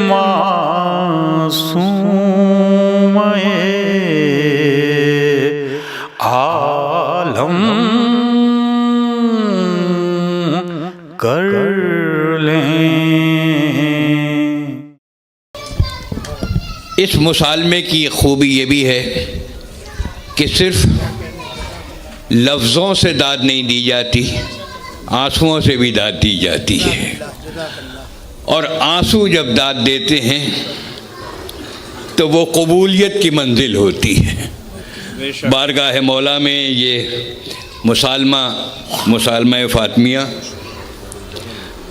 معصوم عالم کر لیں۔ اس مصالمے کی خوبی یہ بھی ہے کہ صرف لفظوں سے داد نہیں دی جاتی، آنسوؤں سے بھی داد دی جاتی ہے، اور آنسو جب داد دیتے ہیں تو وہ قبولیت کی منزل ہوتی ہے۔ بارگاہ مولا میں یہ مسالمہ فاطمیہ،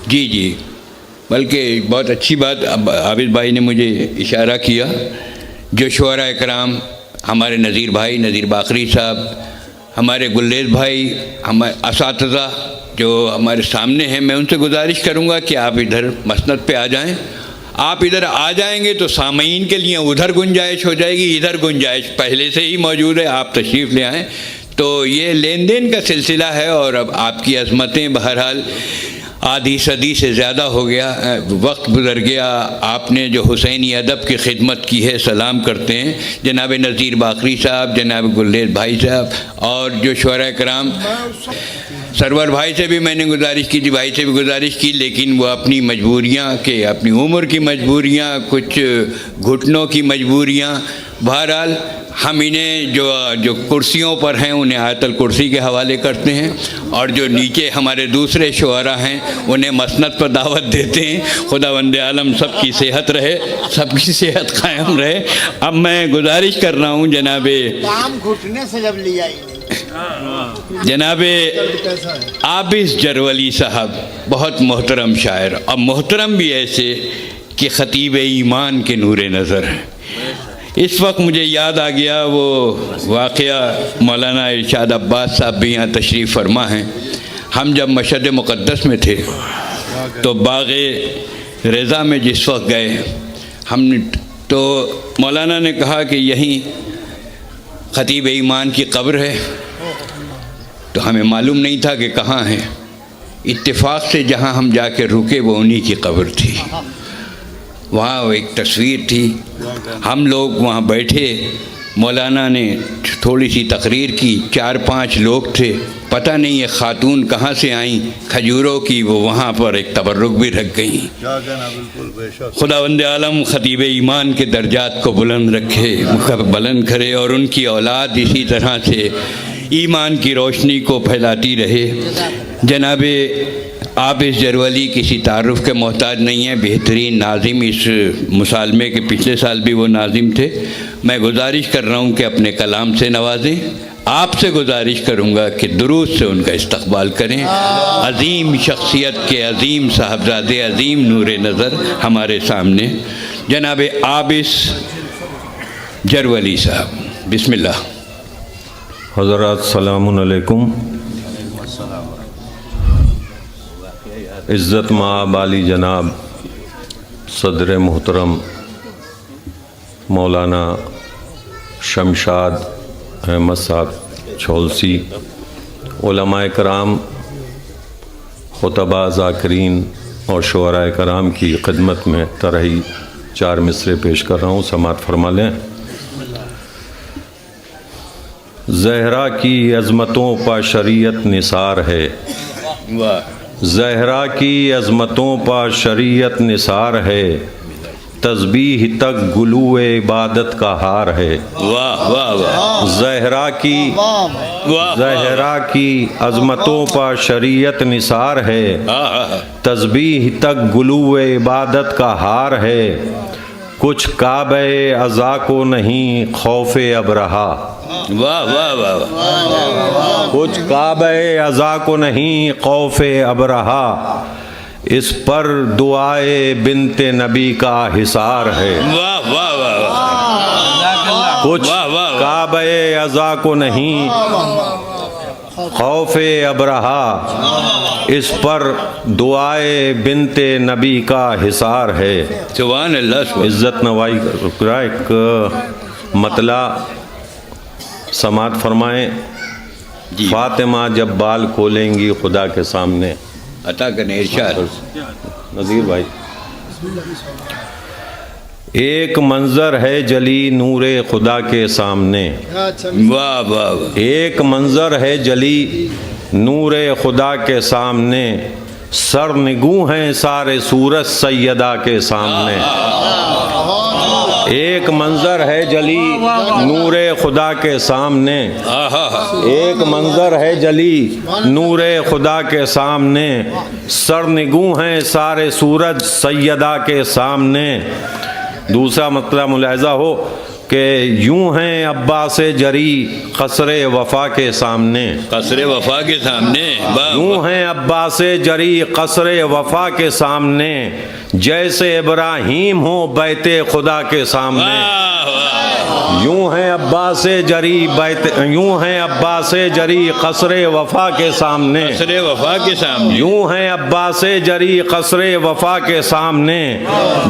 جی بلکہ بہت اچھی بات عابد بھائی نے مجھے اشارہ کیا، جو شعراء کرام ہمارے نذیر بھائی، نذیر باقری صاحب، ہمارے گلیز بھائی، ہمارے اساتذہ جو ہمارے سامنے ہیں، میں ان سے گزارش کروں گا کہ آپ ادھر مسند پہ آ جائیں۔ آپ ادھر آ جائیں گے تو سامعین کے لیے ادھر گنجائش ہو جائے گی، ادھر گنجائش پہلے سے ہی موجود ہے، آپ تشریف لے آئیں۔ تو یہ لین دین کا سلسلہ ہے، اور اب آپ کی عظمتیں بہرحال آدھی صدی سے زیادہ ہو گیا، وقت گزر گیا، آپ نے جو حسینی ادب کی خدمت کی ہے، سلام کرتے ہیں جناب نذیر باقری صاحب، جناب گلیز بھائی صاحب، اور جو شعراء کرام، سرور بھائی سے بھی میں نے گزارش کی تھی، بھائی سے بھی گزارش کی، لیکن وہ اپنی مجبوریاں کہ اپنی عمر کی مجبوریاں، کچھ گھٹنوں کی مجبوریاں، بہرحال ہم انہیں جو کرسیوں پر ہیں انہیں آیت الکرسی کے حوالے کرتے ہیں، اور جو نیچے ہمارے دوسرے شعراء ہیں انہیں مسند پر دعوت دیتے ہیں۔ خداوند عالم سب کی صحت رہے، سب کی صحت قائم رہے۔ اب میں گزارش کر رہا ہوں جناب عابس جرولی صاحب، بہت محترم شاعر، اور محترم بھی ایسے کہ خطیب ایمان کے نور نظر ہیں۔ اس وقت مجھے یاد آ گیا وہ واقعہ، مولانا ارشاد عباس صاحب بھی یہاں تشریف فرما ہیں۔ ہم جب مشہد مقدس میں تھے تو باغ رضا میں جس وقت گئے تو مولانا نے کہا کہ یہیں خطیب ایمان کی قبر ہے، تو ہمیں معلوم نہیں تھا کہ کہاں ہے۔ اتفاق سے جہاں ہم جا کے رکے وہ انہی کی قبر تھی، وہاں ایک تصویر تھی، ہم لوگ وہاں بیٹھے، مولانا نے تھوڑی سی تقریر کی، 4-5 لوگ تھے، پتہ نہیں یہ خاتون کہاں سے آئیں کھجوروں کی، وہ وہاں پر ایک تبرک بھی رکھ گئیں۔ خداوند عالم خطیب ایمان کے درجات کو بلند رکھے، بلند کرے، اور ان کی اولاد اسی طرح سے ایمان کی روشنی کو پھیلاتی رہے۔ جناب عابس جرولی کسی تعارف کے محتاج نہیں ہیں، بہترین ناظم، اس مصالمے کے پچھلے سال بھی وہ ناظم تھے۔ میں گزارش کر رہا ہوں کہ اپنے کلام سے نوازیں، آپ سے گزارش کروں گا کہ درود سے ان کا استقبال کریں۔ عظیم شخصیت کے عظیم صاحبزادے، عظیم نور نظر ہمارے سامنے جناب عابس جرولی صاحب، بسم اللہ۔ حضرات السلام علیکم۔ عزت مآب عالی جناب صدر محترم مولانا شمشاد احمد صاحب چھولسی، علماء کرام، خطباء ذاکرین اور شعراء کرام کی خدمت میں طرحی 4 مصرے پیش کر رہا ہوں، سماعت فرما لیں۔ زہرا کی عظمتوں پا شریعت نثار ہے، زہرا کی عظمتوں پا شریعت نثار ہے، تسبیح تک گلو عبادت کا ہار ہے۔ واہ واہ واہ، زہرا کی عظمتوں پا شریعت نثار ہے، تسبیح تک گلو عبادت کا ہار ہے، کچھ کعبہ عزا کو نہیں خوف ابرہا، واہ واہ واہ، کچھ کعبہ عزا کو نہیں خوف ابرہا، اس پر دعائے بنت نبی کا حصار ہے۔ واہ واہ واہ، کچھ کعبہ عزا کو نہیں خوف ابرہا، اس پر دعائے بنت نبی کا حصار ہے۔ سبحان اللہ۔ عزت نوائی کا ایک مطلع سماعت فرمائیں۔ فاطمہ جب بال کھولیں گی خدا کے سامنے، عطا کرنے ارشاد۔ نذیر بھائی ایک منظر ہے جلی نور خدا کے سامنے، واہ واہ واہ، ایک منظر ہے جلی نور خدا کے سامنے، سر نگوں ہیں سارے سورج سیدہ کے سامنے۔ ایک منظر ہے جلی نور خدا کے سامنے، ایک منظر ہے جلی نور خدا کے سامنے، سر نگوں ہیں سارے سورج سیدہ کے سامنے۔ دوسرا مطلب ملاحظہ ہو کہ یوں ہیں عباس جری قصر وفا کے سامنے، قصر وفا کے سامنے، واہ یوں ہیں عباس جری قصر وفا کے سامنے، جیسے ابراہیم ہو بیت خدا کے سامنے۔ یوں ہیں عباس جری یوں ہیں عباس جری قصر وفا کے سامنے، قصر وفا کے سامنے، یوں ہیں عباس جری قصر وفا کے سامنے،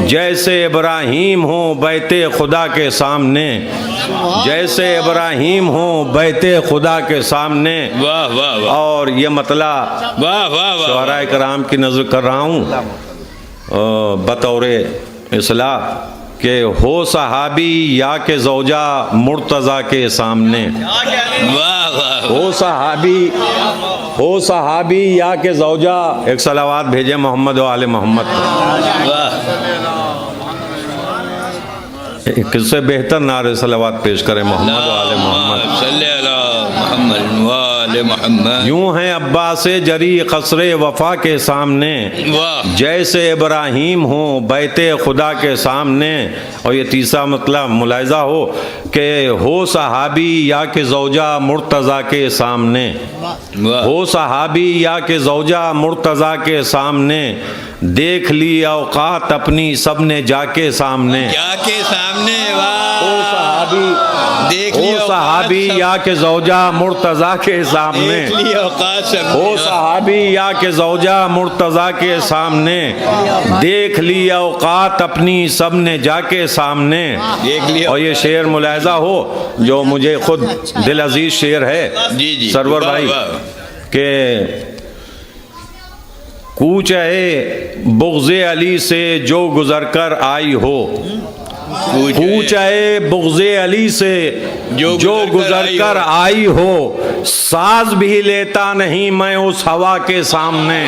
جیسے ابراہیم ہو بیت خدا کے سامنے، جیسے ابراہیم ہو بیت خدا کے سامنے۔ واہ واہ واہ، اور یہ مطلع واہ واہ واہ، شعراء کرام کی نظر کر رہا ہوں بطور اصلاح کہ ہو صحابی یا کہ زوجہ مرتضیٰ کے سامنے، واہ واہ، ہو صحابی یا کہ زوجہ، ایک صلوات بھیجے محمد و آل محمد۔ کس سے بہتر نعرے صلوات پیش کریں محمد و آل محمد۔ صلی اللہ محمد و آل محمد۔ یوں ہیں عباس جری قصر وفا کے سامنے، واہ، جیسے ابراہیم ہو بیت خدا کے سامنے۔ اور یہ تیسرا مطلب ملاحظہ ہو کہ ہو صحابی یا کہ زوجہ مرتضیٰ کے سامنے، واہ، ہو صحابی یا کہ زوجہ مرتضیٰ کے سامنے، دیکھ لی اوقات اپنی سب نے جا کے سامنے۔ کیا کے سامنے، واہ، ہو صحابی دیکھ ہو لی اوقات صحابی سب- یا کہ زوجہ مرتضیٰ کے سامنے، دیکھ لی اوقات سب، ہو صحابی یا کہ زوجہ مرتضیٰ کے سامنے، دیکھ لی اوقات اپنی سب نے جا کے سامنے۔ دیکھ لی، اور یہ شعر ملاحظہ ہو جو مجھے خود دل عزیز شعر ہے جی جی، سرور واہ بھائی، واہ، کہ کوچ ہے بغض علی سے جو گزر کر آئی ہو، کوچ ہے بغض علی سے جو گزر کر آئی ہو، ساز بھی لیتا نہیں میں اس ہوا کے سامنے۔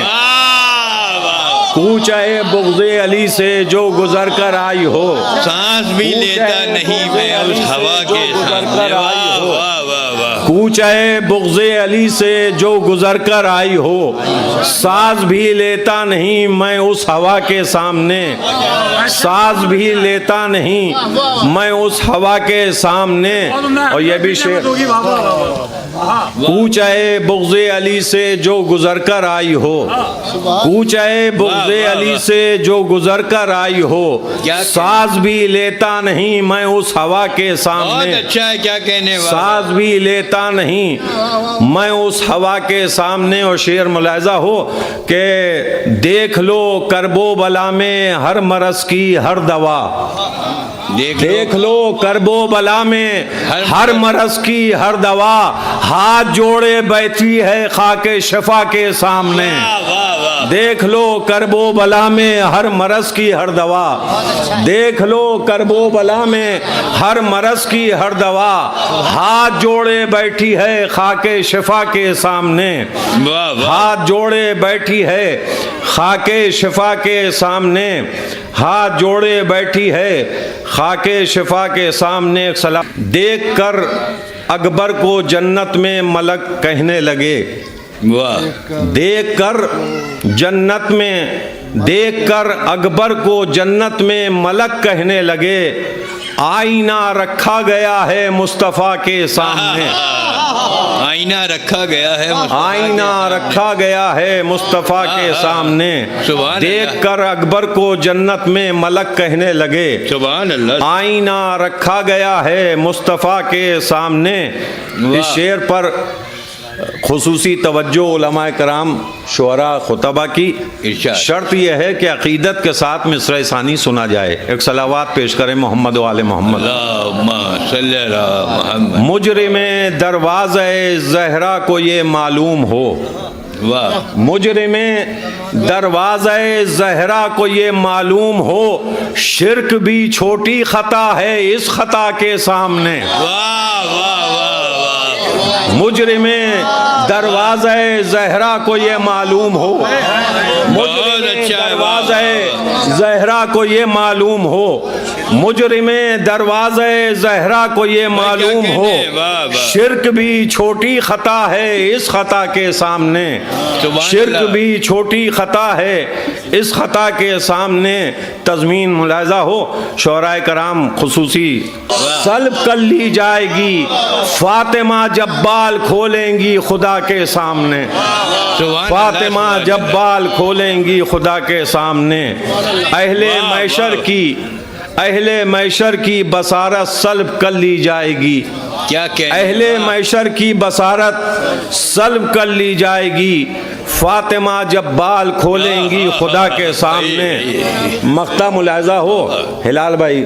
کوچ ہے بغض علی سے جو گزر کر آئی ہو، سانس بھی لیتا نہیں میں اس ہوا کے سامنے، واہ واہ واہ واہ، کوچ ہے بغض علی سے جو گزر کر آئی ہو، ساز بھی لیتا نہیں میں اس ہوا کے سامنے، ساز بھی لیتا نہیں میں اس ہوا کے سامنے۔ اور یہ بھی شعر، کوچ ہے بغض علی سے جو گزر کر آئی ہو، کوچ ہے بغض علی سے جو گزر کر آئی ہو، ساز بھی لیتا نہیں میں اس ہوا کے بہت سامنے، اچھا ہے، کیا کہنے والا، ساز بھی لیتا نہیں میں اس ہوا کے سامنے۔ اور شعر ملاحظہ ہو کہ دیکھ لو کرب و بلا میں ہر مرض کی ہر دوا، دیکھ لو کرب و بلا میں ہر مرض کی ہر دوا، ہاتھ جوڑے بیٹھی ہے خاک شفا کے سامنے۔ دیکھ لو کرب و بلا میں ہر مرض کی ہر دوا، دیکھ لو کرب و بلا میں ہر مرض کی ہر دوا، ہاتھ جوڑے بیٹھی ہے خاک شفا کے سامنے، ہاتھ جوڑے بیٹھی ہے خاک شفا کے سامنے، ہاتھ جوڑے بیٹھی ہے خاک شفا کے سامنے۔ ایک سلام دیکھ کر اکبر کو جنت میں ملک کہنے لگے، دیکھ کر جنت میں، دیکھ کر اکبر کو جنت میں ملک کہنے لگے، آئینہ رکھا گیا ہے مصطفیٰ کے سامنے، آئینہ رکھا گیا ہے، آئینہ رکھا گیا ہے مصطفیٰ کے سامنے، دیکھ کر اکبر کو جنت میں ملک کہنے لگے، سبحان اللہ، آئینہ رکھا گیا ہے مصطفیٰ کے سامنے۔ اس شعر پر خصوصی توجہ علماء کرام شعراء خطبہ کی، شرط یہ ہے کہ عقیدت کے ساتھ مصرع ثانی سنا جائے۔ ایک صلوات پیش کریں محمد و آل محمد۔ اللہم صلی اللہ محمد، مجرم دروازہ زہرا کو یہ معلوم ہو، واہ مجرم دروازہ زہرا کو یہ معلوم ہو شرک بھی چھوٹی خطا ہے اس خطا کے سامنے. واہ واہ واہ واہ. مجرم دروازہ زہرا کو یہ معلوم ہو, مجرم دروازہ زہرا کو یہ معلوم ہو, مجرم دروازہ زہرا کو یہ معلوم ہو شرک بھی چھوٹی خطا ہے اس خطا کے سامنے. شرک بھی چھوٹی خطا ہے اس خطا کے سامنے. تضمین ملاحظہ ہو شعراء کرام خصوصی. سلب کر لی جائے گی فاطمہ جب بال کھولیں گی خدا کے سامنے. فاطمہ جب بال کھولیں گی خدا کے سامنے. اہل محشر کی بصارت سلب کر لی جائے گی. کیا کہ اہل محشر کی بصارت سلب کر لی جائے گی فاطمہ جب بال کھولیں گی خدا کے سامنے. مقطع ملاحظہ ہو ہلال بھائی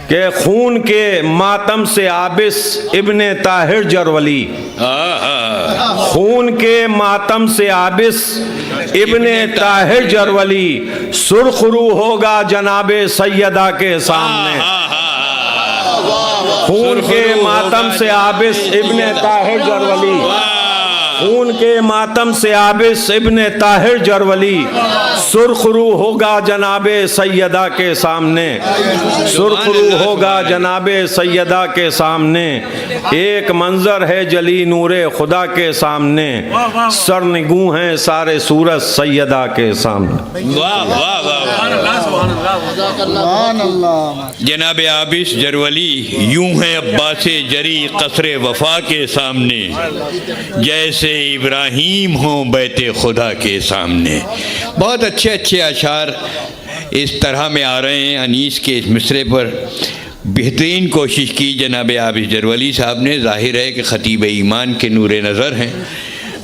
کہ خون کے ماتم سے آبس ابن طاہر جرولی. خون کے ماتم سے آبس ابن طاہر جرولی سرخ رو ہوگا جناب سیدہ کے سامنے. خون کے ماتم سے آبس ابن طاہر جرولی, خون کے ماتم سے آبس ابن طاہر جرولی سرخ رو ہوگا جناب سیدہ کے سامنے. سرخ رو ہوگا جناب سیدہ کے سامنے. ایک منظر ہے جلی نور خدا کے سامنے, سرنگوں ہیں سارے سورج سیدہ کے سامنے. واہ واہ واہ. جناب عابس جرولی یوں ہے عباس جری قصر وفا کے سامنے جیسے ابراہیم ہوں بیت خدا کے سامنے. بہت اچھے اچھے اشعار اس طرح میں آ رہے ہیں. انیس کے اس مصرے پر بہترین کوشش کی جناب عابس جرولی صاحب نے. ظاہر ہے کہ خطیب ایمان کے نور نظر ہیں.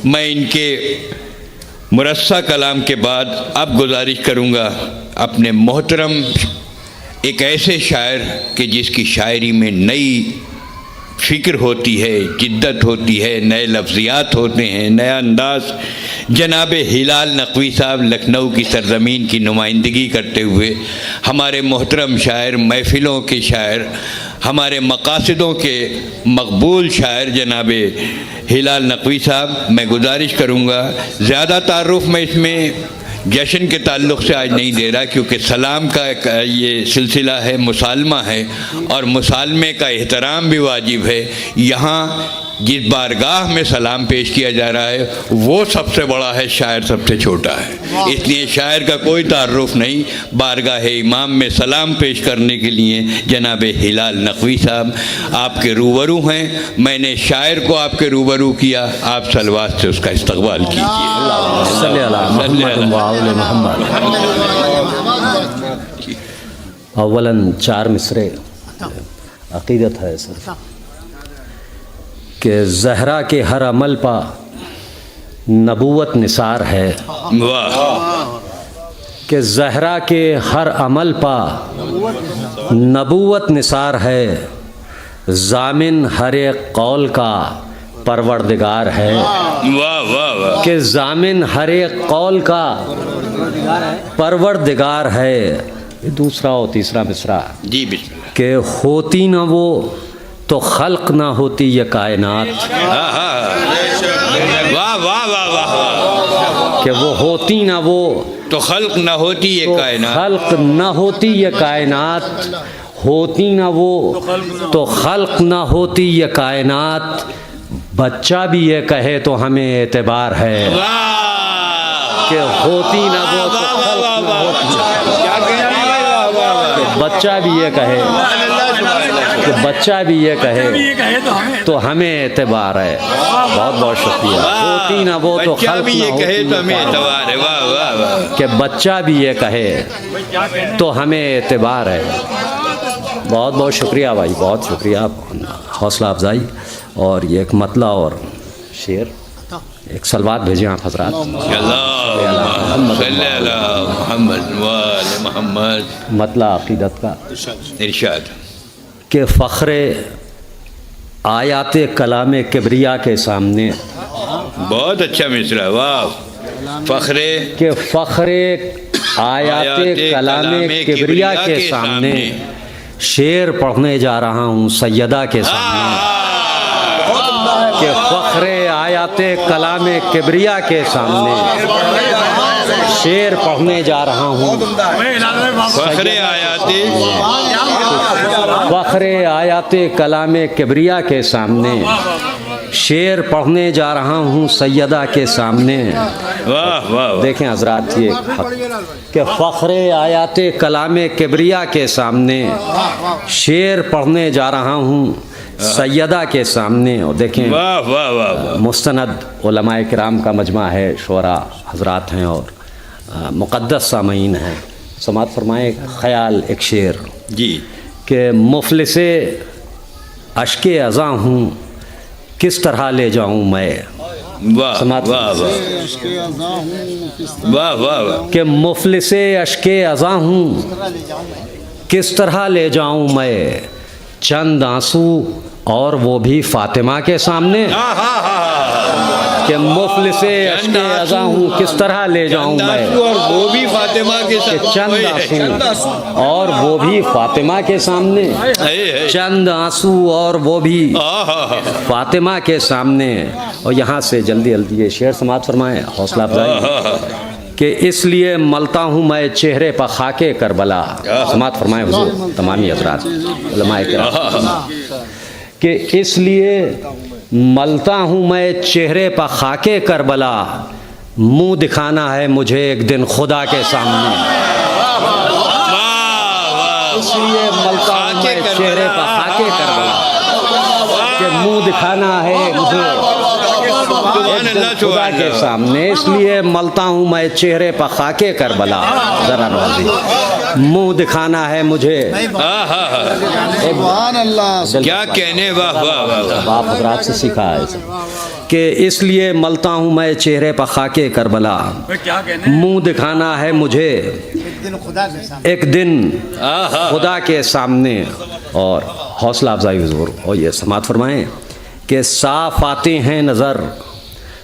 میں ان کے مرصع کلام کے بعد اب گزارش کروں گا اپنے محترم ایک ایسے شاعر کہ جس کی شاعری میں نئی فکر ہوتی ہے, جدت ہوتی ہے, نئے لفظیات ہوتے ہیں, نیا انداز. جناب ہلال نقوی صاحب لکھنؤ کی سرزمین کی نمائندگی کرتے ہوئے ہمارے محترم شاعر, محفلوں کے شاعر, ہمارے مقاصدوں کے مقبول شاعر جناب ہلال نقوی صاحب. میں گزارش کروں گا زیادہ تعارف میں اس میں جشن کے تعلق سے آج نہیں دے رہا کیونکہ سلام کا یہ سلسلہ ہے, مسالمہ ہے اور مسالمے کا احترام بھی واجب ہے. یہاں جس بارگاہ میں سلام پیش کیا جا رہا ہے وہ سب سے بڑا ہے, شاعر سب سے چھوٹا ہے. اس لیے شاعر کا کوئی تعارف نہیں. بارگاہ امام میں سلام پیش کرنے کے لیے جناب ہلال نقوی صاحب آپ کے روبرو ہیں. میں نے شاعر کو آپ کے روبرو کیا, آپ صلوات سے اس کا استقبال کیجیے. صلی محمد. اولاً 4 مصرے عقیدت ہے سر کہ زہرا کے ہر عمل پا نبوت نثار ہے. واہ. کہ زہرا کے ہر عمل پا نبوت نثار ہے. ضامن ہر ایک قول کا پروردگار ہے. واہ واہ واہ. کہ ضامن ہر ایک قول کا پروردگار ہے. یہ دوسرا اور تیسرا مصرع جی بسم اللہ. کہ ہوتی نہ وہ تو خلق نہ ہوتی یہ کائنات. واہ واہ واہ واہ. کہ وہ ہوتی نہ وہ تو خلق نہ ہوتی یہ کائنات. خلق نہ ہوتی یہ کائنات. ہوتی نہ وہ تو خلق نہ ہوتی یہ کائنات. بچہ بھی یہ کہے تو ہمیں اعتبار ہے کہ ہوتی نہ وہ تو خلق نہ ہوتی. بچہ بھی یہ کہے کہ بچہ بھی یہ کہے تو ہمیں اعتبار ہے. بہت بہت شکریہ. ہوتی نہ وہ تو خلق بھی نہ یہ ہوتی کہے تو ہمیں اعتبار ہے. واہ واہ واہ. کہ بچہ بھی یہ کہے تو ہمیں اعتبار ہے. بہت بہت شکریہ بھائی, بہت شکریہ. حوصلہ افزائی. اور یہ ایک مطلع اور شعر, ایک سلوات بھیجیں آپ حضرات. اللہم صلی علی محمد وآل محمد. مطلع عقیدت کا ارشاد. کہ فخر آیات کلام کبریا کے سامنے بہت اچھا مصرع، واہ. فخر کہ فخر آیات کلام کبریا کے سامنے شعر پڑھنے جا رہا ہوں سیدہ کے سامنے. کہ فخر آیات کلام کبریا کے سامنے شعر پڑھنے جا رہا ہوں. فخر آیات فخر آیات کلام کبریا کے سامنے شعر پڑھنے جا رہا ہوں سیدہ کے سامنے. واہ واہ. دیکھیں حضرات یہ کہ فخر آیات کلام کبریا کے سامنے شعر پڑھنے جا رہا ہوں سیدہ کے سامنے. اور دیکھیں واہ واہ واہ. مستند علماء کرام کا مجمع ہے، شعراء حضرات ہیں اور مقدس سامعین ہیں. سماعت فرمائیں. خیال ایک شعر جی. کہ مفلس اشک ازاں ہوں کس طرح لے جاؤں میں. واہ سماعت واہ واہ واہ واہ واہ. کہ مفلس اشک ازاں ہوں کس طرح لے جاؤں میں چند آنسو اور وہ بھی فاطمہ کے سامنے. کہ مفلس اشک ازاں ہوں کس طرح لے جاؤں میں اور وہ بھی فاطمہ کے کہ چند آنسو اور وہ بھی فاطمہ کے سامنے. چند آنسو اور وہ بھی فاطمہ کے سامنے. اور یہاں سے جلدی جلدی یہ شعر سماعت فرمائیں. حوصلہ افزائی. کہ اس لیے ملتا ہوں میں چہرے پر خاک کربلا. سماعت فرمائیں حضور تمامی حضرات علماء کرام. کہ اس لیے ملتا ہوں میں چہرے پر خاک کربلا منہ دکھانا ہے مجھے ایک دن خدا کے سامنے. اس لیے ملتا ہوں میں چہرے پر خاک کربلا کہ منہ دکھانا ہے مجھے خدا کے سامنے. اس لیے ملتا ہوں میں چہرے پر خاک کربلا. ذرا نوازی. منہ دکھانا ہے مجھے. کیا کہنے. واہ واہ واہ. باپ حضرات سے سیکھا ہے کہ اس لیے ملتا ہوں میں چہرے پر خاک کربلا منہ دکھانا ہے مجھے ایک دن خدا کے سامنے. اور حوصلہ افزائی حضور. اور یہ سماعت فرمائیں کہ صاف آتے ہیں نظر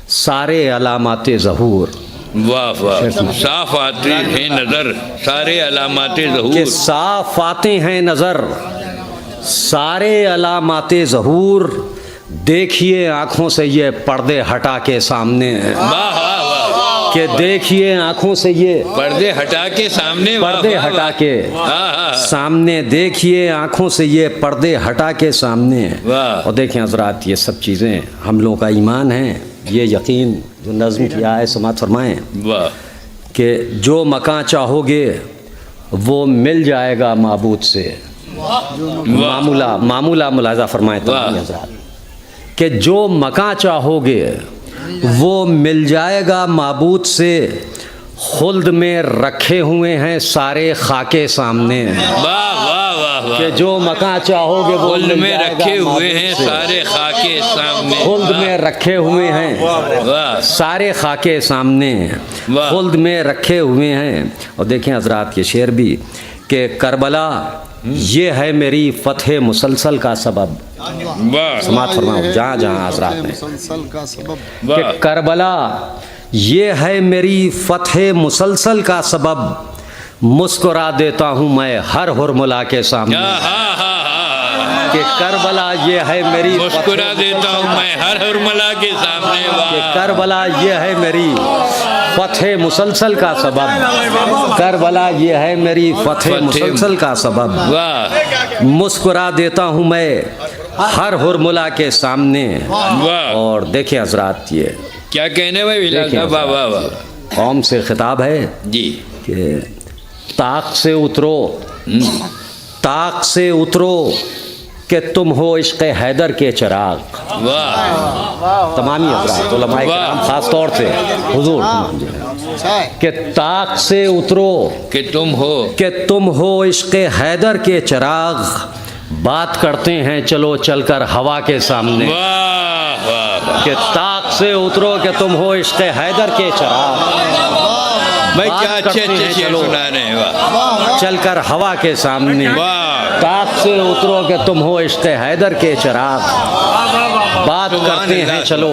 سارے علامات ظہور. واہ واہ. صاف آتے ہیں نظر سارے علامات کہ ظہور. صاف آتے ہیں نظر سارے علامات ظہور دیکھیے آنکھوں سے یہ پردے ہٹا کے سامنے. واہ واہ واہ. کہ دیکھیے آنکھوں سے یہ پردے ہٹا کے سامنے. واہ پردے واہ ہٹا واہ. کے سامنے. دیکھیے آنکھوں سے یہ پردے ہٹا کے سامنے. واہ. اور دیکھیں حضرات یہ سب چیزیں ہم لوگوں کا ایمان ہے. یہ یقین جو نظم کیا ہے سماعت فرمائیں واہ. کہ جو مکان چاہو گے وہ مل جائے گا معبود سے. معمولہ ملاحظہ فرمائیں تمام حضرات کہ جو مکان چاہو گے وہ مل جائے گا معبود سے. خلد میں رکھے ہوئے ہیں سارے خاکے سامنے. واہ واہ واہ. کہ جو مکان چاہو گے وہ خلد مل میں جائے گا رکھے ہوئے معبود ہیں سے. سارے خاکے سامنے. خلد میں رکھے ہوئے ہیں واہ. سارے خاکے سامنے. واہ. خلد میں رکھے ہوئے ہیں. اور دیکھیں حضرات یہ شعر بھی کہ کربلا یہ ہے میری فتح مسلسل کا سبب. واہ. سماعت فرماؤ جہاں جہاں حضرات نے کہ واہ. کربلا یہ ہے میری فتح مسلسل کا سبب مسکرا دیتا ہوں میں ہر ہرملا کے سامنے. کہ کربلا یہ ہے میری مسکرا دیتا ہوں میں ہر ہرملا کے سامنے. کہ واہ. کربلا یہ ہے میری فتح مسلسل کا سبب. کربلا یہ ہے میری فتح مسلسل کا سبب. واہ. مسکرا دیتا ہوں میں ہر ہرملا کے سامنے. واہ. اور دیکھیں حضرات یہ کیا کہنے بھائی بلال دیکھیں صاحب. واہ واہ واہ. قوم سے خطاب ہے جی. کہ طاق سے اترو طاق سے اترو کہ تم ہو عشق حیدر کے چراغ. واہ. تمامی حضرات علماء کرام خاص طور سے حضور کہ طاق سے اترو کہ تم ہو کہ تم ہو عشق حیدر کے چراغ بات کرتے ہیں چلو چل کر ہوا کے سامنے. واہ واہ. کہ طاق سے اترو کہ تم ہو عشق حیدر کے چراغ بھائی بات کیا اچھے کرتے اچھے ہیں شعر چلو سنا رہے ہیں. واہ چل کر ہوا کے سامنے. واہ. طاق سے اترو کہ تم ہو عشق حیدر کے چراغ بات کرتے ہیں چلو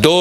2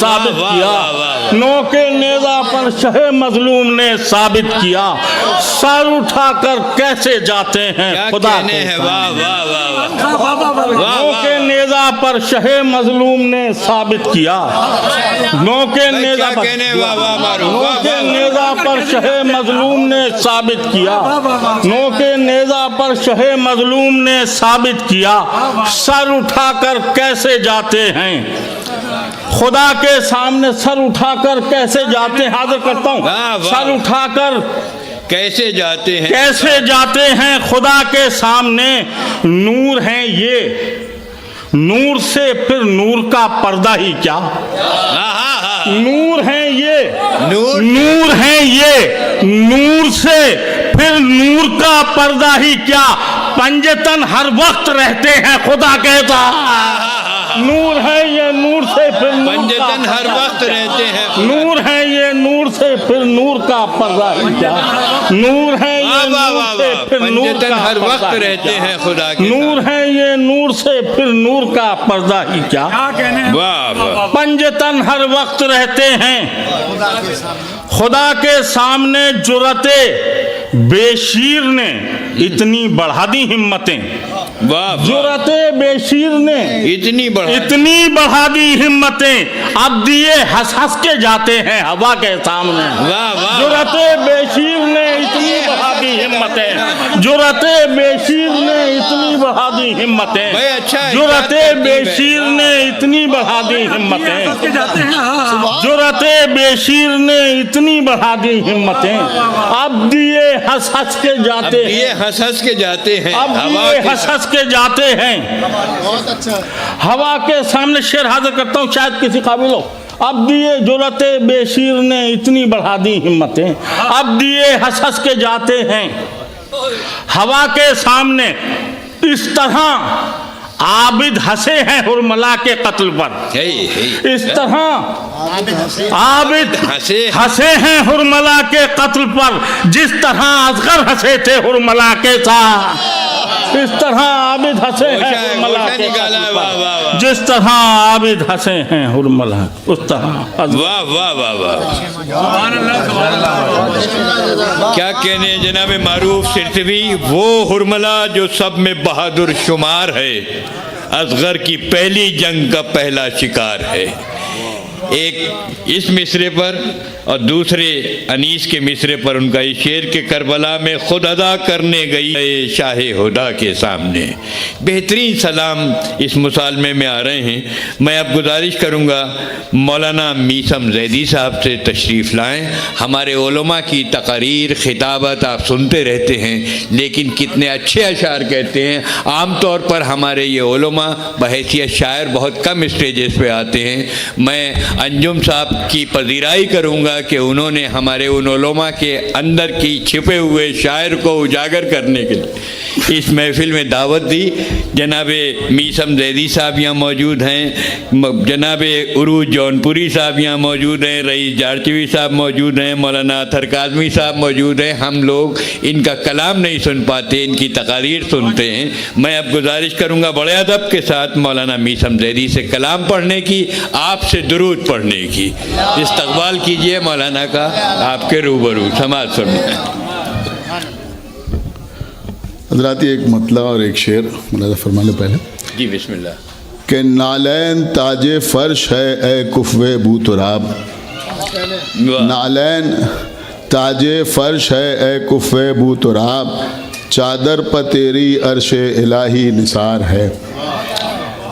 ثابت واہ، کیا، واہ، واہ۔ نوک نیزہ پر شہ مظلوم نے ثابت کیا، سر اٹھا کر کیسے جاتے ہیں کیا خدا کہنے کے ہیں، سامنے۔ واہ واہ واہ واہ، نوک نیزہ پر شہ مظلوم نے ثابت کیا، نوک نیزہ کیا پر کہنے، واہ واہ معروف، واہ نوک واہ۔ نیزہ پر شہ مظلوم نے ثابت کیا، نوک نیزہ پر شہ مظلوم نے ثابت کیا، سر اٹھا کر کیسے جاتے ہیں خدا کے سامنے، سر اٹھا کر کیسے جاتے ہیں، حاضر کرتا ہوں، واہ واہ۔ سر اٹھا کر کیسے جاتے ہیں، کیسے جاتے ہیں خدا کے سامنے، نور ہیں یہ، نور سے پھر نور کا پردہ ہی کیا، نور ہیں یہ، نور ہیں یہ، نور سے پھر نور کا پردہ ہی کیا، پنجتن ہر وقت رہتے ہیں خدا کہتا، نور ہے یہ، نور سے پھر نور کا پنجتن ہر پردہ وقت کیا، رہتے ہیں، نور ہے یہ، نور سے پھر نور کا پردہ ہی کیا، نور ہے یہ، نور سے پھر نور پنجتن کا ہر وقت پردہ ہی رہتے کیا، ہیں خدا کے نور ہے یہ، نور سے پھر نور کا پردہ ہی کیا، واہ واہ، پنجتن ہر وقت رہتے ہیں خدا کے سامنے، جرأت بے شیر نے اتنی بڑھا دی ہمتیں، واہ واہ، جرأت بے شیر نے اتنی بڑا، اتنی بڑھا دی ہمتیں، اب دیے ہنس ہنس کے جاتے ہیں ہوا کے سامنے، واہ واہ، جرأت بے شیر نے اتنی بڑھا دی ہمتیں، جرأت بے شیر نے اتنی بڑھا دی ہمتیں، بھائی اچھا ہے، جرأت ترتیب بے ہے۔ شیر نے اتنی بڑھا دی ہمتیں، جرأت بے شیر نے اتنی بڑھا دی ہمتیں، اب دیے ہنس ہنس کے اب جاتے ہیں، یہ ہنس ہنس کے جاتے ہیں اب ہوا دیے کے ہنس ہنس کے جاتے ہیں ہوا کے سامنے، شعر حاضر کرتا ہوں شاید کسی قابل ہو، اب دیے جرأت بے شیر نے اتنی بڑھا دی ہمتیں، اب دیے ہنس ہنس کے جاتے ہیں ہوا کے سامنے، اس طرح عابد ہنسے ہیں حرملا کے قتل پر، اس طرح عابد ہنسے ہیں حرملا کے قتل پر، جس طرح اصغر ہنسے تھے حرملا کے ساتھ، اس طرح عابد ہنسے ہیں حرملا کے قتل پر، جس طرح عابد ہنسے ہیں حرملا، اس طرح واہ واہ واہ واہ، کیا کہنے جناب معروف سرتوی، وہ حرملا جو سب میں بہادر شمار ہے، اصغر کی پہلی جنگ کا پہلا شکار ہے، ایک اس مصرے پر اور دوسرے انیس کے مصرے پر ان کا یہ شعر کہ کربلا میں خود ادا کرنے گئی شاہ ہدا کے سامنے، بہترین سلام اس مصالمے میں آ رہے ہیں۔ میں اب گزارش کروں گا مولانا میثم زیدی صاحب سے تشریف لائیں، ہمارے علماء کی تقاریر خطابت آپ سنتے رہتے ہیں، لیکن کتنے اچھے اشعار کہتے ہیں، عام طور پر ہمارے یہ علماء بحیثیت شاعر بہت کم اسٹیجز پہ آتے ہیں، میں انجم صاحب کی پذیرائی کروں گا کہ انہوں نے ہمارے ان علماء کے اندر کی چھپے ہوئے شاعر کو اجاگر کرنے کے لیے اس محفل میں دعوت دی۔ جناب میثم زیدی صاحب یہاں موجود ہیں، جناب عروج جونپوری صاحب یہاں موجود ہیں، رئیس جارچوی صاحب موجود ہیں، مولانا اطہر کاظمی صاحب موجود ہیں۔ ہم لوگ ان کا کلام نہیں سن پاتے، ان کی تقاریر سنتے ہیں۔ میں اب گزارش کروں گا بڑے ادب کے ساتھ مولانا میثم زیدی سے کلام پڑھنے کی، آپ سے درود پڑھنے کی، استقبال کیجئے مولانا کا، آپ کے روبرو سماعت سننا ہے۔ حضرات ایک مطلع اور ایک شعر ملاحظہ فرما لیں پہلے جی بسم اللہ۔ کہ نالین تاج فرش ہے اے کفوے بو تراب، نالین تاج فرش ہے اے کفوے بو تراب، چادر پہ تیری عرش الہی نثار ہے،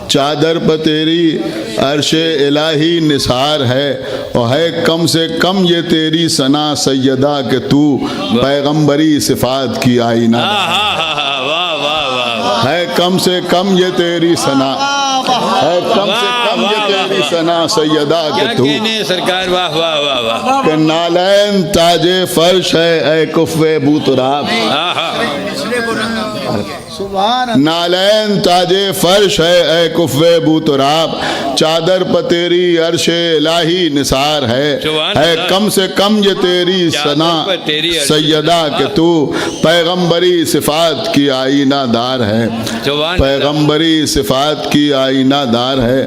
چادر پہ تیری عرش الہی نثار ہے، اور ہے کم سے کم یہ تیری ثنا سیدہ کہ تو پیغمبری صفات کی آئینہ، ہے کم سے کم یہ تیری ثنا، ہے کم سے کم یہ تیری ثنا سیدہ کہ تو، کیا کہنے سرکار، واہ واہ واہ واہ، کہ نالین تاج فرش ہے اے کفوے بو تراب، نالین تاج فرش ہے اے کفوے بو تراب، چادر پہ تیری عرش الہی نثار ہے کم سے کم یہ تیری ثنا سیدہ کہ تو پیغمبری صفات کی آئینہ دار ہے، پیغمبری صفات کی آئینہ دار ہے۔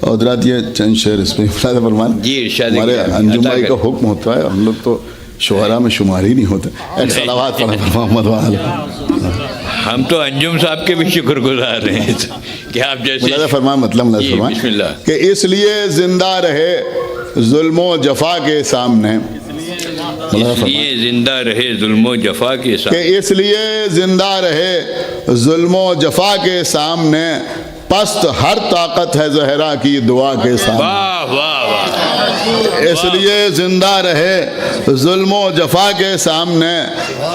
اور حضرات یہ چند شعر اس میں فلاد فرمان جی ارشاد ہمارے کیا، انجم عطا بھائی کا کریں۔ حکم ہوتا ہے، ہم لوگ تو شعراء میں شمار ہی نہیں ہوتے. ایک صلوات پڑھیں پر محمد وآلہ. ہم تو انجم صاحب کے بھی شکر گزار ہیں کہ آپ جیسے ملاحظہ فرمائیں مطلب ملاحظہ جی، فرمائیں بسم اللہ. کہ اس لیے زندہ رہے ظلم و جفا کے سامنے. اس لیے زندہ رہے ظلم و جفا کے کہ ساتھ. اس لیے زندہ رہے ظلم و جفا کے سامنے، پست ہر طاقت ہے زہرا کی دعا کے سامنے. واہ واہ واہ اس لیے زندہ رہے ظلم و جفا کے سامنے،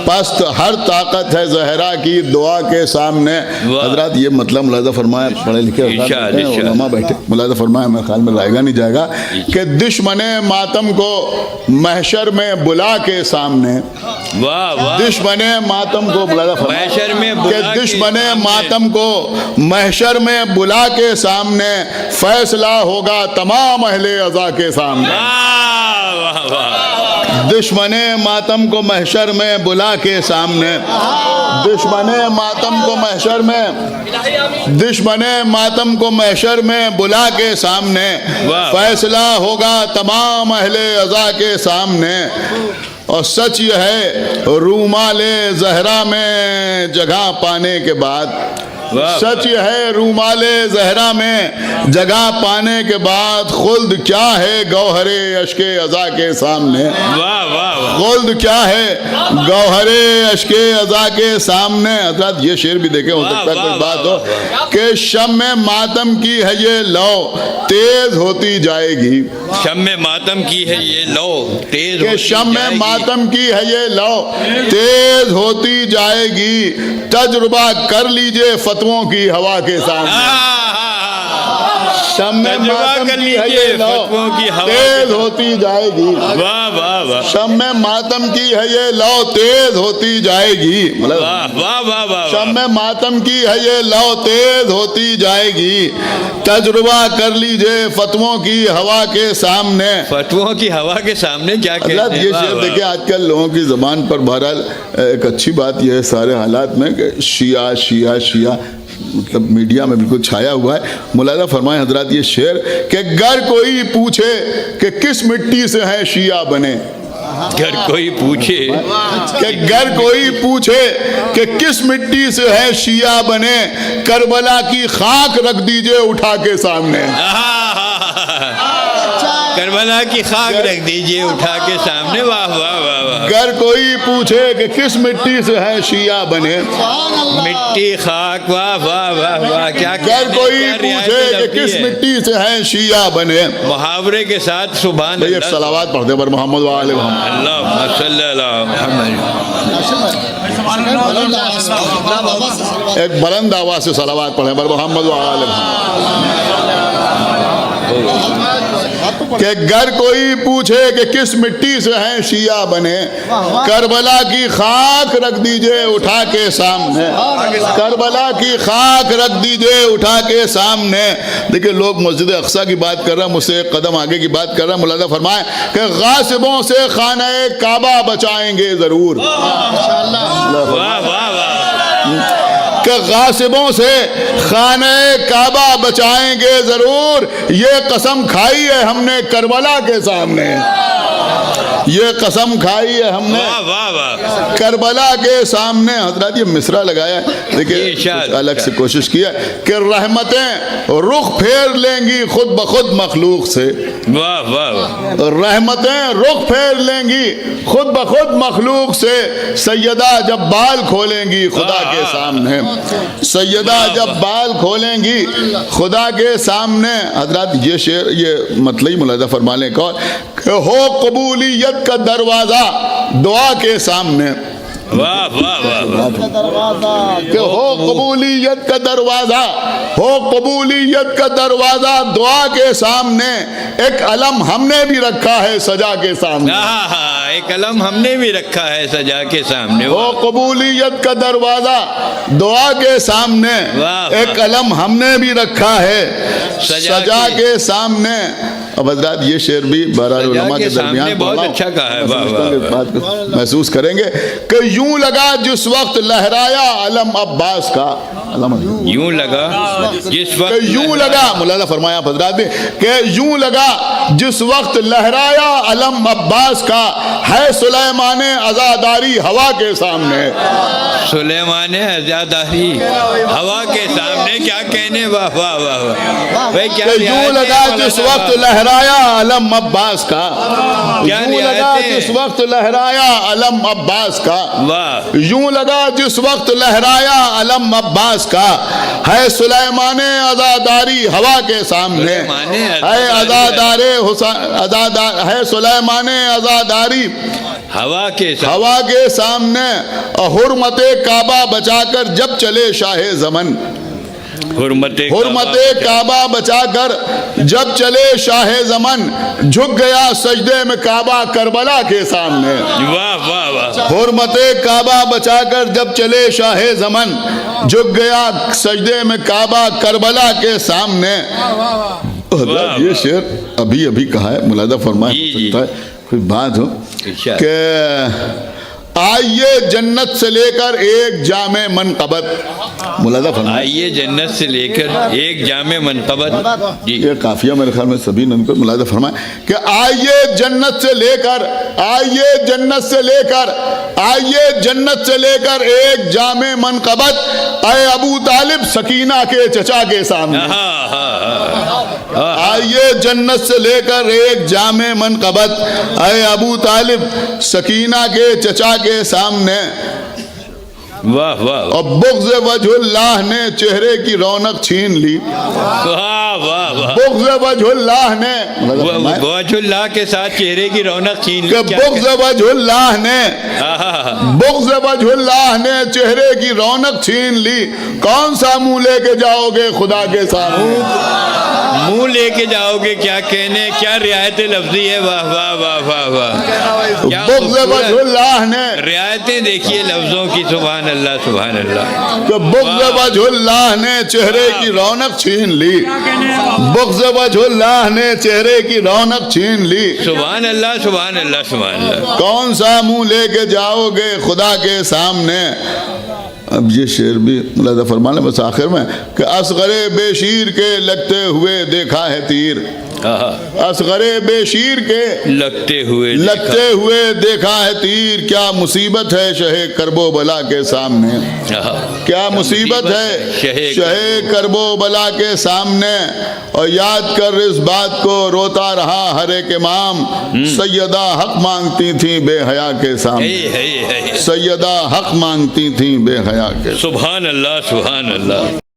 پست ہر طاقت ہے زہرا کی دعا کے سامنے. واہ. حضرات یہ مطلب ملاحظہ فرمائے، پڑھے لکھے حضرات ارشاد، بیٹھے ہیں، ارشاد. علماء بیٹھے، ملاحظہ فرمائے، میرے خیال میں رائے گا نہیں جائے گا کہ دشمن ماتم کو محشر میں بلا کے سامنے، واہ واہ دشمن ماتم کو ملاحظہ فرمائے محشر میں کہ بلا کے دشمن سامنے. ماتم کو محشر میں بلا کے سامنے فیصلہ ہوگا تمام اہل عزا کے سامنے. واہ واہ واہ دشمن ماتم کو محشر میں بلا کے سامنے، دشمن ماتم کو محشر میں، دشمن ماتم کو محشر میں بلا کے سامنے واہ. فیصلہ ہوگا تمام اہل عزا کے سامنے. اور سچ یہ ہے رومال زہرا میں جگہ پانے کے بعد، واہ. سچ یہ ہے رومال زہرا میں جگہ پانے کے بعد خلد کیا ہے گوہر اشک عزا کے سامنے. واہ واہ واہ خلد کیا ہے گوہر اشک عزا کے سامنے. حضرات یہ شعر بھی دیکھیں، ہو سکتا ہے کوئی بات ہو کہ شمع ماتم کی ہے یہ لو تیز ہوتی جائے گی، شمع ماتم کی ہے یہ لو تیز کہ ہوتی شمع جائے گی. ماتم کی ہے یہ لو تیز ہوتی جائے گی، تجربہ کر لیجئے فتووں کی ہوا کے سامنے. شمع تجربہ ماتم کر کی ہے لیجئے یہ لو فتووں کی ہوا تیز ہوتی جائے گی، واہ واہ واہ شمع ماتم کی ہے یہ لو تیز ہوتی جائے گی. واہ واہ واہ واہ شمع ماتم کی ہے یہ لو تیز ہوتی جائے گی، تجربہ کر لیجئے فتووں کی ہوا کے سامنے. فتووں کی ہوا کے سامنے کیا کہتے حضرات ہیں. یہ واہ شعر واہ. دیکھیں آج کل لوگوں کی زبان پر بہرحال ایک اچھی بات یہ ہے سارے حالات میں کہ شیعہ شیعہ شیعہ مطلب میڈیا میں بالکل چھایا ہوا ہے. ملاحظہ فرمائیں حضرات یہ شعر کہ گر کوئی پوچھے کہ کس مٹی سے ہے شیعہ بنے، اگر کوئی پوچھے کہ گر کوئی پوچھے کہ کس مٹی سے ہے شیعہ بنے، کربلا کی خاک رکھ دیجئے اٹھا کے سامنے. کربلا کی خاک رکھ دیجئے اٹھا کے سامنے. واہ واہ واہ واہ گر کوئی پوچھے کہ کس مٹی سے ہے شیعہ بنے، مٹی خاک. واہ واہ واہ واہ کیا گر کوئی پوچھے کہ کس مٹی سے ہے شیعہ بنے. محاورے کے ساتھ سبحان بھئی ایک اللہ. صلوات پڑھتے پر محمد وآلہ محمد. اللہم صلی اللہ محمد. ایک بلند آواز سے صلوات پڑھیں پر محمد وآلہ محمد. کہ گر کوئی پوچھے کہ کس مٹی سے ہیں شیعہ بنے، کربلا کی خاک رکھ دیجئے اٹھا کے سامنے، کربلا کی خاک رکھ دیجئے اٹھا کے سامنے. دیکھیں لوگ مسجد اقصی کی بات کر رہا ہے، مجھ سے ایک قدم آگے کی بات کر رہا ہے. ملاحظہ فرمائیں کہ غاصبوں سے خانہ کعبہ بچائیں گے ضرور، واہ واہ واہ کہ غاصبوں سے خانہ کعبہ بچائیں گے ضرور، یہ قسم کھائی ہے ہم نے کربلا کے سامنے، یہ قسم کھائی ہے ہم نے واہ واہ واہ. کربلا کے سامنے. حضرات یہ مصرع لگایا ہے، دیکھیں کچھ الگ سے کوشش کی ہے کہ رحمتیں رخ پھیر لیں گی خود بخود مخلوق سے، واہ واہ واہ. رحمتیں رخ پھیر لیں گی خود بخود مخلوق سے، سیدہ جب بال کھولیں گی خدا کے سامنے، سیدہ جب بال کھولیں گی خدا کے سامنے. حضرات یہ شعر یہ مطلعی ملاحظہ فرما لیں کہ ہو قبولیت کا دروازہ دعا کے سامنے، واہ واہ واہ. کہ ہو قبولیت کا دروازہ، ہو قبولیت کا دروازہ دعا کے سامنے، ایک علم ہم نے بھی رکھا ہے سجا کے سامنے، ایک قلم ہم نے بھی رکھا ہے سجا کے سامنے. ہو قبولیت کا دروازہ دعا کے سامنے، واہ. ایک علم ہم نے بھی رکھا ہے سجا سجا کے سامنے. اب حضرات یہ شعر بھی بہرحال علماء کے درمیان بہت پڑھا ہوں۔ اچھا کہا ہے، میں واہ سمجھتا ہوں کہ بات کو محسوس کریں گے کہ یوں لگا جس وقت لہرایا علم عباس کا، یوں لگا جس کہ وقت یوں لگا، مولانا فرمایا حضرات نے کہ یوں لگا جس وقت لہرایا علم عباس کا، ہے سلیمان عزاداری ہوا کے سامنے، سلیمان عزاداری ہوا کے سامنے، کیا کہنے، واہ واہ واہ واہ بھائی، کیا کہ یوں لگا جس وقت لہرایا علم عباس کا، یوں لگا جس وقت لہرایا علم عباس کا، واہ، یوں لگا جس وقت لہرایا علم عباس کا، ہے سلیمان عزاداری ہوا کے سامنے، ہے ہے سلیمان عزاداری ہوا کے سامنے، ہوا کے سامنے، حرمت کعبہ بچا کر جب چلے شاہ زمن، حرمت کعبہ بچا کر جب چلے شاہ زمن، جھک گیا سجدے میں کعبہ کربلا کے سامنے، واہ واہ واہ، حرمت کعبہ بچا کر جب چلے شاہ زمن، جھک گیا سجدے میں کعبہ کربلا کے سامنے۔ حضرت یہ شعر ابھی کہا ہے، ملاحظہ فرمائے، ہو سکتا ہے کوئی بات ہو کہ آئیے جنت سے لے کر ایک جامع منقبت، ملاحظہ فرمائے، آئیے جنت سے لے کر ایک جامع منقبت، جی یہ قافیہ میرے خیال میں سبھی نے ان کو ملاحظہ فرمائے کہ آئیے جنت سے لے کر، آئیے جنت سے لے کر، آئیے جنت سے لے کر ایک جامع منقبت، اے ابو طالب سکینہ کے چچا کے سامنے، آئیے جنت سے لے کر ایک جامع منقبت، اے ابو طالب سکینہ کے چچا کے سامنے، واہ واہ، اور بغض وجہ اللہ نے چہرے کی رونق چھین لی، واہ واہ واہ، بغض وجہ اللہ نے، وجہ اللہ کے ساتھ چہرے کی رونق چھین لی، کہ بغض وجہ اللہ نے، بغض وجہ اللہ نے چہرے کی رونق چھین لی، کون سا منہ لے کے جاؤ گے خدا کے سامنے، منہ لے کے جاؤ گے، کیا کہنے، کیا رعایت لفظی ہے، واہ واہ واہ واہ واہ، کیا بغض وجہ اللہ نے، رعایتیں دیکھیے لفظوں کی، سبحان اللہ سبحان اللہ، کہ بغض وجہ اللہ نے چہرے کی رونق چھین لی، بغض وجہ اللہ نے چہرے کی رونق چھین لی، سبحان اللہ سبحان اللہ سبحان اللہ، کون سا منہ لے کے جاؤ گے خدا کے سامنے۔ اب یہ شعر بھی ملاحظہ فرمانا بس آخر میں کہ اصغر بے شیر کے لگتے ہوئے دیکھا ہے تیر، اصغر بے شیر کے لگتے ہوئے دیکھا ہے تیر، کیا مصیبت ہے شہ کرب و بلا کے سامنے، کیا مصیبت ہے شہ کرب و بلا کے سامنے، اور یاد کر اس بات کو روتا رہا ہر ایک امام، سیدہ حق مانگتی تھیں بے حیا کے سامنے، سیدہ حق مانگتی تھیں بے حیا کے، سبحان اللہ سبحان اللہ،